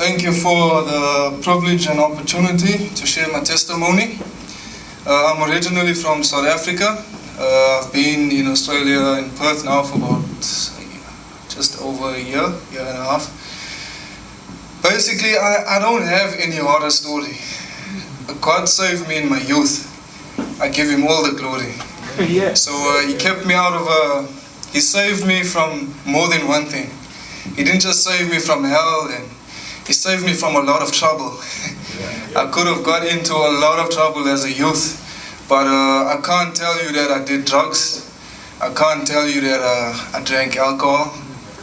Thank you for the privilege and opportunity to share my testimony. I'm originally from South Africa. I've been in Australia, in Perth now for about just over a year and a half. Basically, I don't have any horror story. God saved me in my youth. I give Him all the glory. Yeah. So He kept me out of He saved me from more than one thing. He didn't just save me from hell, and He saved me from a lot of trouble. I could have got into a lot of trouble as a youth, but I can't tell you that I did drugs. I can't tell you that I drank alcohol.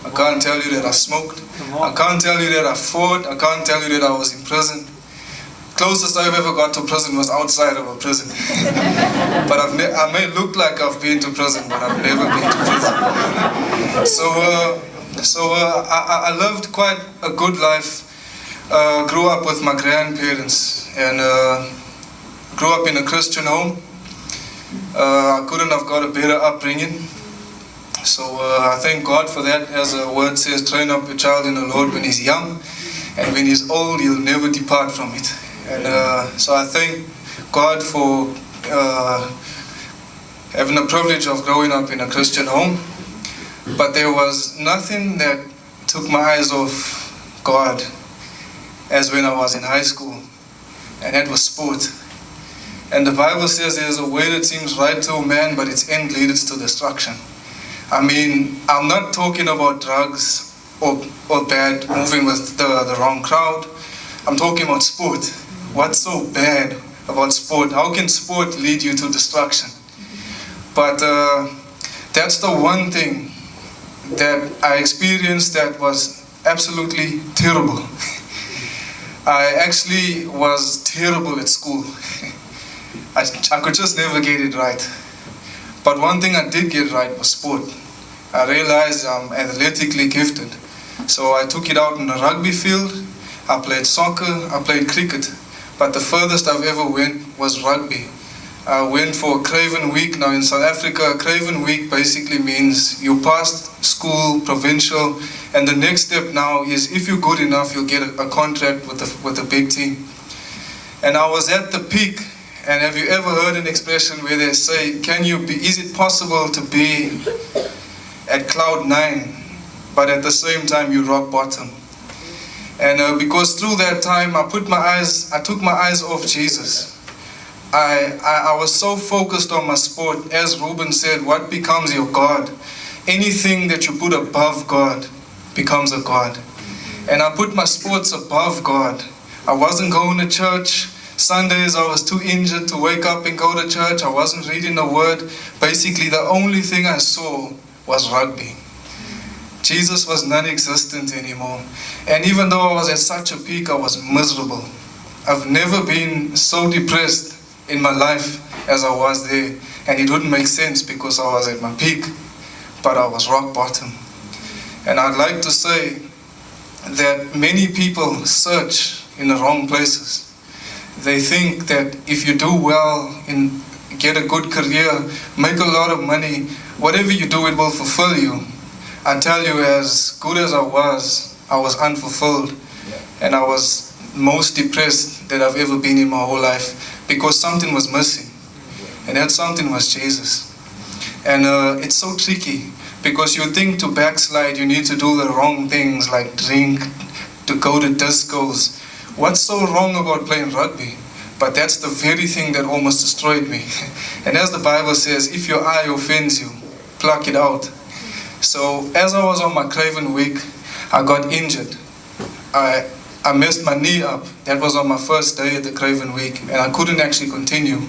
I can't tell you that I smoked. I can't tell you that I fought. I can't tell you that I was in prison. Closest I've ever got to prison was outside of a prison. But I may look like I've been to prison, but I've never been to prison. So I lived quite a good life. Grew up with my grandparents and grew up in a Christian home. I couldn't have got a better upbringing. So I thank God for that. As the word says, train up your child in the Lord when he's young, and when he's old, he'll never depart from it. And so I thank God for having the privilege of growing up in a Christian home. But there was nothing that took my eyes off God as when I was in high school, and that was sport. And the Bible says there's a way that seems right to a man, but its end leads to destruction. I mean, I'm not talking about drugs or bad, moving with the wrong crowd. I'm talking about sport. What's so bad about sport? How can sport lead you to destruction? But that's the one thing that I experienced that was absolutely terrible. I actually was terrible at school. I could just never get it right. But one thing I did get right was sport. I realized I'm athletically gifted. So I took it out in the rugby field. I played soccer, I played cricket. But the furthest I've ever went was rugby. I went for a Craven Week. Now in South Africa, a Craven Week basically means you passed school, provincial, and the next step now is if you're good enough, you'll get a contract with a big team. And I was at the peak. And have you ever heard an expression where they say, is it possible to be at cloud 9, but at the same time you rock bottom? And because through that time I took my eyes off Jesus. I was so focused on my sport. As Ruben said, what becomes your God? Anything that you put above God becomes a God. And I put my sports above God. I wasn't going to church. Sundays I was too injured to wake up and go to church. I wasn't reading the word. Basically the only thing I saw was rugby. Jesus was non-existent anymore. And even though I was at such a peak, I was miserable. I've never been so depressed in my life as I was there. And it wouldn't make sense because I was at my peak, but I was rock bottom. And I'd like to say that many people search in the wrong places. They think that if you do well and get a good career, make a lot of money, whatever you do, it will fulfill you. I tell you, as good as I was unfulfilled. And I was most depressed that I've ever been in my whole life because something was missing. And that something was Jesus. And it's so tricky because you think to backslide, you need to do the wrong things like drink, to go to discos. What's so wrong about playing rugby? But that's the very thing that almost destroyed me. And as the Bible says, if your eye offends you, pluck it out. So as I was on my Craven Week, I got injured. I messed my knee up. That was on my first day at the Craven Week, and I couldn't actually continue.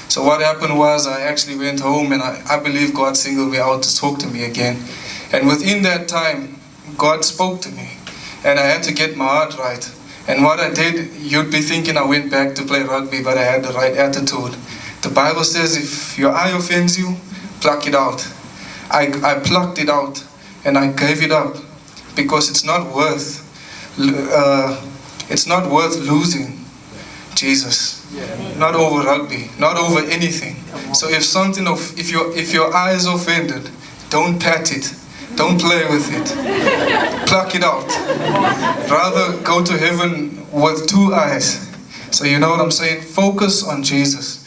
So what happened was I actually went home, and I believe God singled me out to talk to me again. And within that time, God spoke to me, and I had to get my heart right. And what I did, you'd be thinking I went back to play rugby, but I had the right attitude. The Bible says if your eye offends you, pluck it out. I plucked it out and I gave it up because it's not worth losing Jesus. Not over rugby, not over anything. So if your eye is offended, don't pat it. Don't play with it. Pluck it out. Rather go to heaven with 2 eyes. So you know what I'm saying? Focus on Jesus.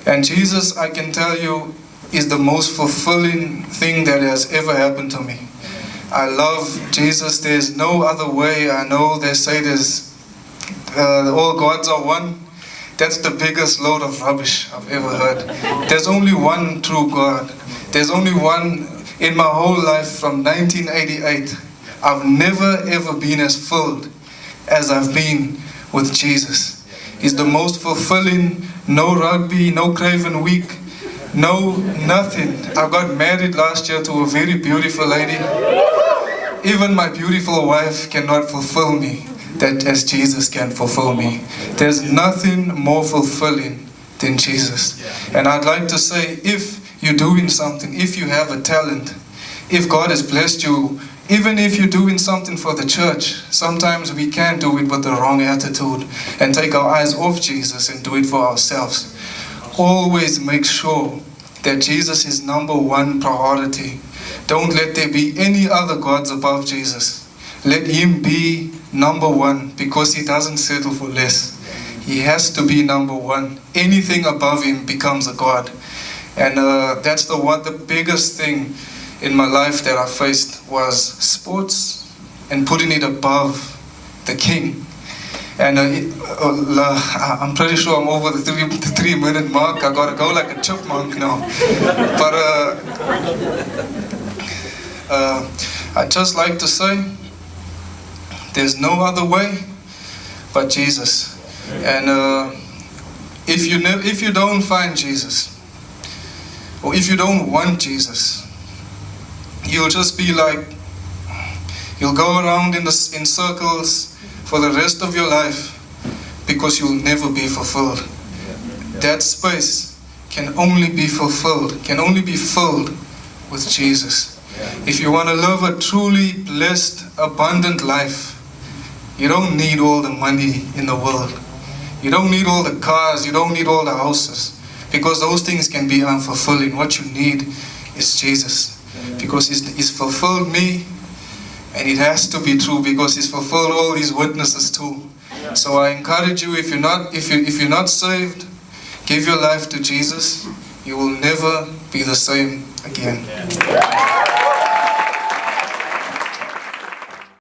And Jesus, I can tell you, is the most fulfilling thing that has ever happened to me. I love Jesus. There's no other way. I know they say there's all gods are one. That's the biggest load of rubbish I've ever heard. There's only one true God. There's only one. In my whole life from 1988, I've never ever been as filled as I've been with Jesus. He's the most fulfilling. No rugby, no Craven Week, no nothing. I got married last year to a very beautiful lady. Even my beautiful wife cannot fulfill me that as Jesus can fulfill me. There's nothing more fulfilling than Jesus. And I'd like to say, if you're doing something, if you have a talent, if God has blessed you, even if you're doing something for the church, sometimes we can do it with the wrong attitude and take our eyes off Jesus and do it for ourselves. Always make sure that Jesus is #1 priority. Don't let there be any other gods above Jesus. Let Him be #1, because He doesn't settle for less. He has to be #1. Anything above Him becomes a god. And that's the biggest thing in my life that I faced was sports and putting it above the King. And I'm pretty sure I'm over the 3-minute mark. I gotta go like a chipmunk now. But I'd just like to say, there's no other way but Jesus. And if you don't find Jesus, or if you don't want Jesus, you'll just be like, you'll go around in circles for the rest of your life, because you'll never be fulfilled. That space can only be fulfilled, can only be filled with Jesus. If you want to live a truly blessed, abundant life, you don't need all the money in the world. You don't need all the cars, you don't need all the houses, because those things can be unfulfilling. What you need is Jesus, because He's fulfilled me, and it has to be true, because He's fulfilled all His witnesses too. So I encourage you, if you're not saved, give your life to Jesus. You will never be the same again.